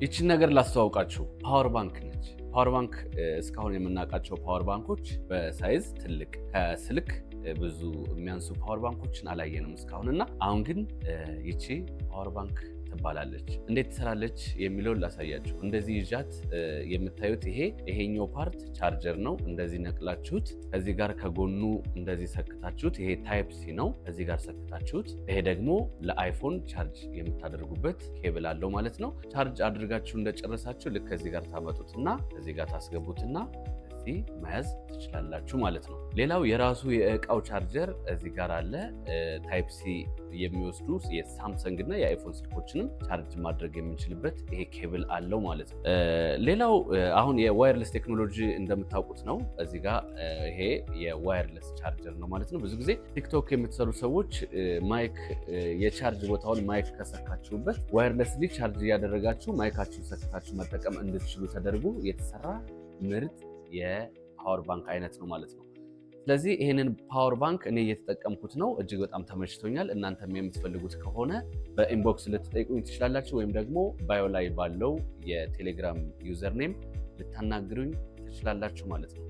ይቺን ነገር ላስተዋውቃችሁ። ፓወር ባንክ ነች። ፓወር ባንክ እስካሁን የምናውቃቸው ፓወር ባንኮች በሳይዝ ትልቅ ከስልክ ብዙ የሚያንሱ ፓወር ባንኮችን አላየንም እስካሁን እና አሁን ግን ይቺ ፓወር ባንክ ትባላለች። እንዴት ትሰራለች የሚለውን ላሳያችሁ። እንደዚህ ይዣት የምታዩት ይሄኛው ፓርት ቻርጀር ነው። እንደዚህ ነቅላችሁት ከዚህ ጋር ከጎኑ እንደዚህ ሰክታችሁት፣ ይሄ ታይፕ ሲ ነው። ከዚህ ጋር ሰክታችሁት፣ ይሄ ደግሞ ለአይፎን ቻርጅ የምታደርጉበት ኬብል አለው ማለት ነው። ቻርጅ አድርጋችሁ እንደጨረሳችሁ ልክ ከዚህ ጋር ታመጡትና ከዚህ ጋር ታስገቡትና መያዝ ትችላላችሁ ማለት ነው። ሌላው የራሱ የእቃው ቻርጀር እዚህ ጋር አለ። ታይፕ ሲ የሚወስዱ የሳምሰንግ እና የአይፎን ስልኮችንም ቻርጅ ማድረግ የምንችልበት ይሄ ኬብል አለው ማለት ነው። ሌላው አሁን የዋየርለስ ቴክኖሎጂ እንደምታውቁት ነው። እዚህ ጋር ይሄ የዋየርለስ ቻርጀር ነው ማለት ነው። ብዙ ጊዜ ቲክቶክ የምትሰሩ ሰዎች ማይክ የቻርጅ ቦታውን ማይክ ከሰካችሁበት ዋየርለስሊ ቻርጅ እያደረጋችሁ ማይካችሁን ሰክታችሁ መጠቀም እንድትችሉ ተደርጎ የተሰራ ምርጥ የፓወር ባንክ አይነት ነው ማለት ነው። ስለዚህ ይህንን ፓወር ባንክ እኔ እየተጠቀምኩት ነው። እጅግ በጣም ተመችቶኛል። እናንተም የምትፈልጉት ከሆነ በኢንቦክስ ልትጠይቁኝ ትችላላችሁ፣ ወይም ደግሞ ባዮ ላይ ባለው የቴሌግራም ዩዘር ኔም ልታናግሩኝ ትችላላችሁ ማለት ነው።